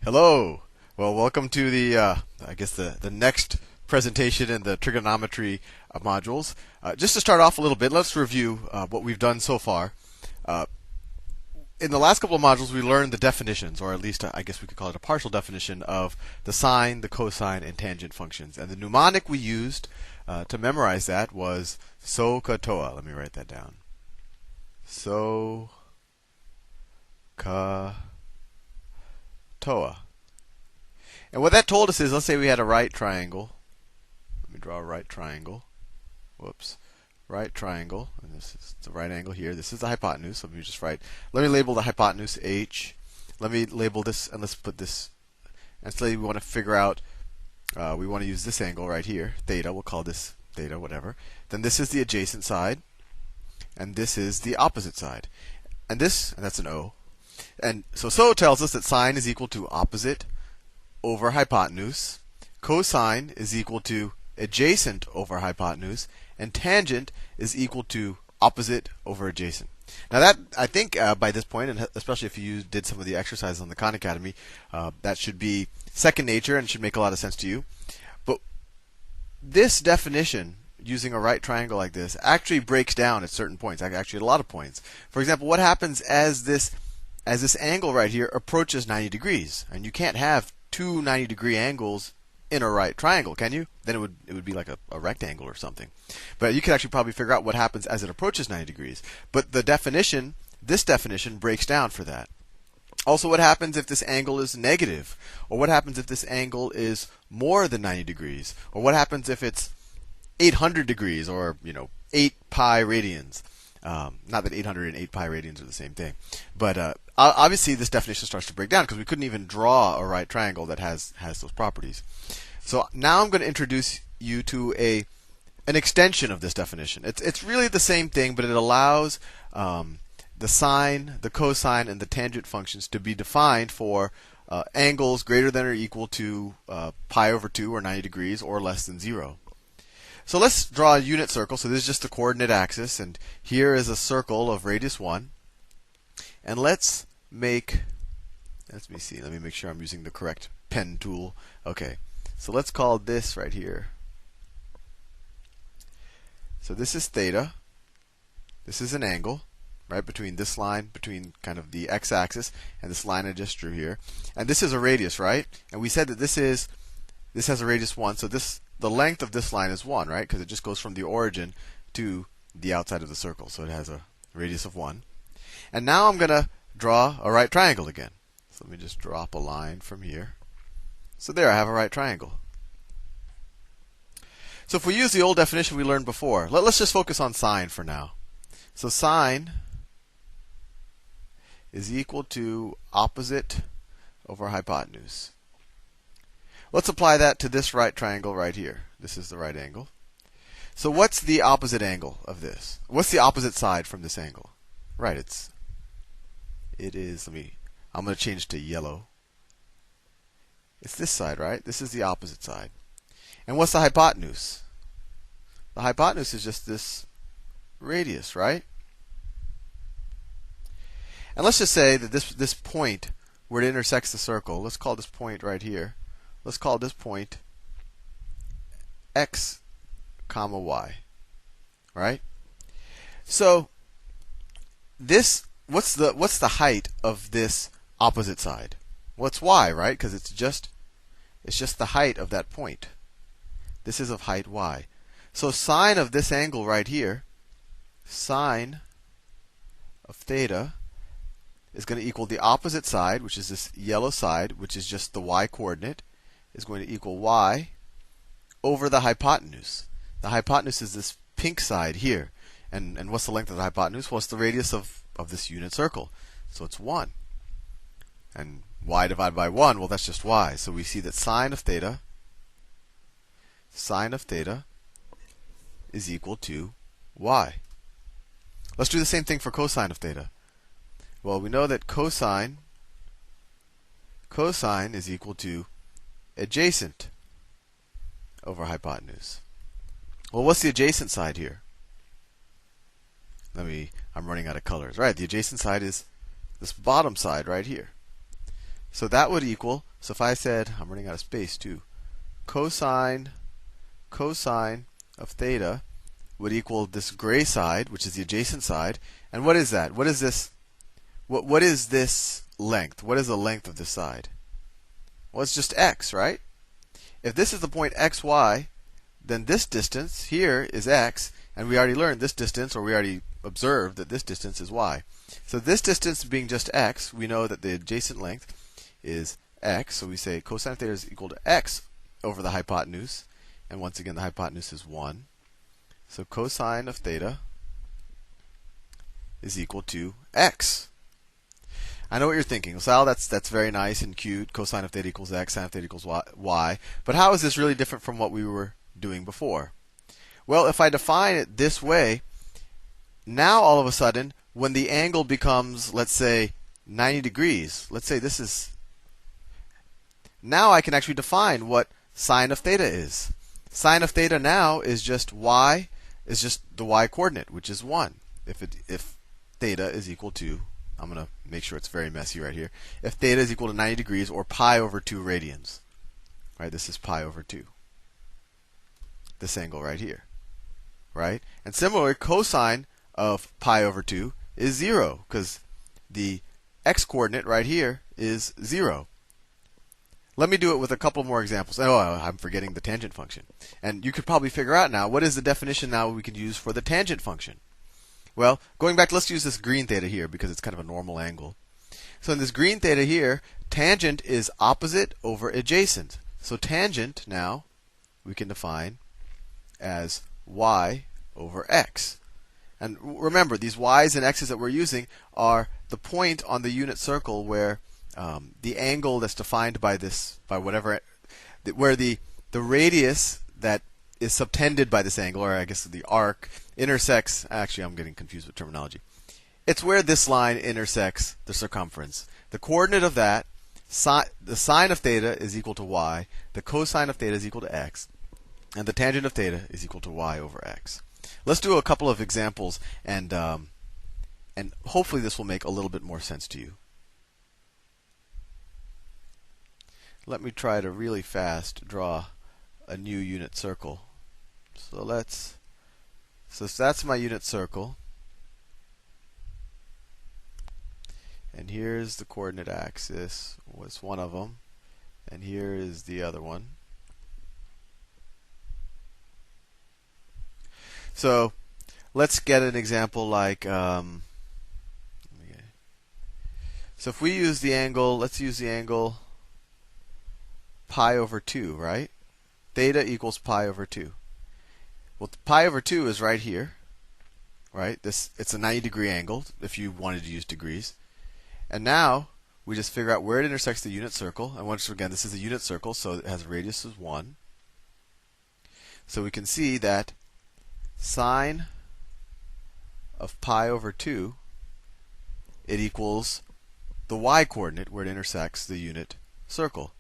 Hello. Well, welcome to the next presentation in the trigonometry modules. Just to start off a little bit, let's review what we've done so far. Uh, in the last couple of modules, we learned the definitions, or at least I guess we could call it a partial definition of the sine, the cosine, and tangent functions. And the mnemonic we used to memorize that was SOHCAHTOA. Let me write that down. SOHCAHTOA. And what that told us is, let's say we had a right triangle. Let me draw a right triangle. Whoops. Right triangle. And this is the right angle here. This is the hypotenuse. Let me label the hypotenuse H. Let me label this, and let's put this. And say we want to figure out, we want to use this angle right here, theta. We'll call this theta, whatever. Then this is the adjacent side. And this is the opposite side. And that's an O. And so tells us that sine is equal to opposite over hypotenuse, cosine is equal to adjacent over hypotenuse, and tangent is equal to opposite over adjacent. Now that, I think by this point, and especially if you did some of the exercises on the Khan Academy, that should be second nature and should make a lot of sense to you. But this definition, using a right triangle like this, actually breaks down at certain points, actually at a lot of points. For example, what happens as this angle right here approaches 90 degrees? And you can't have two 90-degree angles in a right triangle, can you? Then it would be like a rectangle or something. But you can actually probably figure out what happens as it approaches 90 degrees. But this definition breaks down for that. Also, what happens if this angle is negative? Or what happens if this angle is more than 90 degrees? Or what happens if it's 800 degrees, or 8 pi radians? Not that 800 and 8 pi radians are the same thing, but obviously this definition starts to break down because we couldn't even draw a right triangle that has those properties. So now I'm going to introduce you to an extension of this definition. It's really the same thing, but it allows the sine, the cosine, and the tangent functions to be defined for angles greater than or equal to pi over 2, or 90 degrees, or less than 0. So let's draw a unit circle. So this is just the coordinate axis, and here is a circle of radius 1. And let me make sure I'm using the correct pen tool. Okay, so let's call this right here. So this is theta. This is an angle, right, between this line, between kind of the x-axis, and this line I just drew here. And this is a radius, right? And we said that this has a radius 1. So the length of this line is 1, right? Because it just goes from the origin to the outside of the circle. So it has a radius of 1. And now I'm going to draw a right triangle again. So let me just drop a line from here. So there, I have a right triangle. So if we use the old definition we learned before, let's just focus on sine for now. So sine is equal to opposite over hypotenuse. Let's apply that to this right triangle right here. This is the right angle. So what's the opposite angle of this? What's the opposite side from this angle? Right, I'm going to change to yellow. It's this side, right? This is the opposite side. And what's the hypotenuse? The hypotenuse is just this radius, right? And let's just say that this point where it intersects the circle, let's call this point right here. Let's call this point x, comma y. Right? So what's the height of this opposite side? Well, it's y, right? Because it's just the height of that point. This is of height y. So sine of this angle right here, sine of theta, is going to equal the opposite side, which is this yellow side, which is just the y coordinate, is going to equal y over the hypotenuse. The hypotenuse is this pink side here. And what's the length of the hypotenuse? Well, it's the radius of this unit circle. So it's 1. And y divided by 1, well, that's just y. So we see that sine of theta is equal to y. Let's do the same thing for cosine of theta. Well, we know that cosine is equal to adjacent over hypotenuse. Well, what's the adjacent side here? I'm running out of colors. Right, the adjacent side is this bottom side right here. So that would equal, so if I said, I'm running out of space too, cosine of theta would equal this gray side, which is the adjacent side. And what is that? What is this? What is this length? What is the length of this side? Well, it's just x, right? If this is the point xy, then this distance here is x, and we already learned this distance, or we already observed that this distance is y. So this distance being just x, we know that the adjacent length is x. So we say cosine of theta is equal to x over the hypotenuse. And once again, the hypotenuse is 1. So cosine of theta is equal to x. I know what you're thinking. Sal, that's very nice and cute. Cosine of theta equals x, sine of theta equals y. But how is this really different from what we were doing before? Well, if I define it this way, now all of a sudden, when the angle becomes, let's say, 90 degrees, let's say this is, now I can actually define what sine of theta is. Sine of theta now is just y, is just the y coordinate, which is 1. If theta is equal to, I'm going to make sure it's very messy right here. If theta is equal to 90 degrees or pi over 2 radians. Right? This is pi over 2. This angle right here. Right? And similarly, cosine of pi over 2 is 0, because the x coordinate right here is 0. Let me do it with a couple more examples. Oh, I'm forgetting the tangent function. And you could probably figure out now, what is the definition now we can use for the tangent function? Well, going back, let's use this green theta here because it's kind of a normal angle. So in this green theta here, tangent is opposite over adjacent. So tangent now we can define as y over x. And remember, these y's and x's that we're using are the point on the unit circle where the angle that's defined by this, by whatever, where the radius that is subtended by this angle, or I guess the arc, intersects. Actually, I'm getting confused with terminology. It's where this line intersects the circumference. The coordinate of that, the sine of theta is equal to y, the cosine of theta is equal to x, and the tangent of theta is equal to y over x. Let's do a couple of examples, and hopefully this will make a little bit more sense to you. Let me try to really fast draw a new unit circle. So that's my unit circle. And here's the coordinate axis, was one of them. And here is the other one. So let's get an example like, so if we use the angle, let's use the angle pi over 2, right? Theta equals pi over 2. Well, pi over 2 is right here, right? It's a 90 degree angle if you wanted to use degrees. And now we just figure out where it intersects the unit circle. And once again, this is a unit circle, so it has a radius of 1. So we can see that sine of pi over 2, it equals the y coordinate where it intersects the unit circle.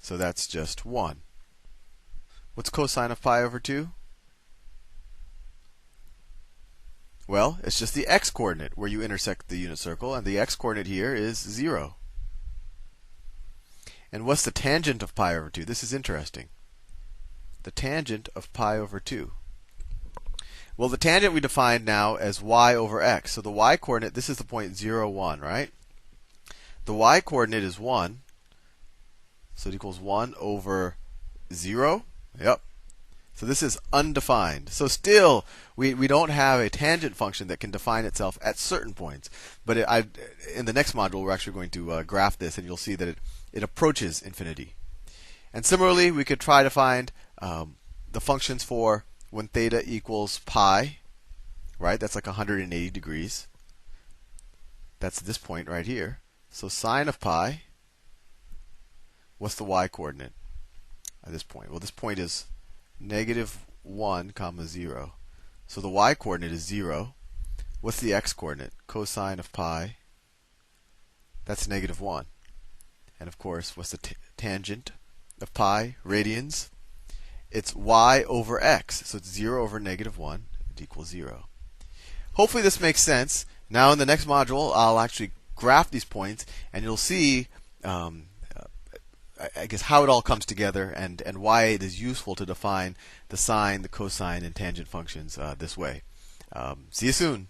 So that's just 1. What's cosine of pi over 2? Well, it's just the x coordinate where you intersect the unit circle, and the x coordinate here is 0. And what's the tangent of pi over 2? This is interesting. The tangent of pi over 2. Well, the tangent we defined now as y over x. So the y coordinate, this is the point 0, 1, right? The y coordinate is 1. So it equals 1 over 0. Yep. So this is undefined. So still, we don't have a tangent function that can define itself at certain points. But in the next module, we're actually going to graph this, and you'll see that it approaches infinity. And similarly, we could try to find the functions for when theta equals pi, right? That's like 180 degrees. That's this point right here. So sine of pi, what's the y coordinate at this point? Well, this point is negative 1, 0. So the y coordinate is 0. What's the x coordinate? Cosine of pi, that's negative 1. And of course, what's the tangent of pi? Radians. It's y over x. So it's 0 over negative 1. It equals 0. Hopefully this makes sense. Now in the next module, I'll actually graph these points, and you'll see um, I guess how it all comes together and why it is useful to define the sine, the cosine, and tangent functions this way. See you soon.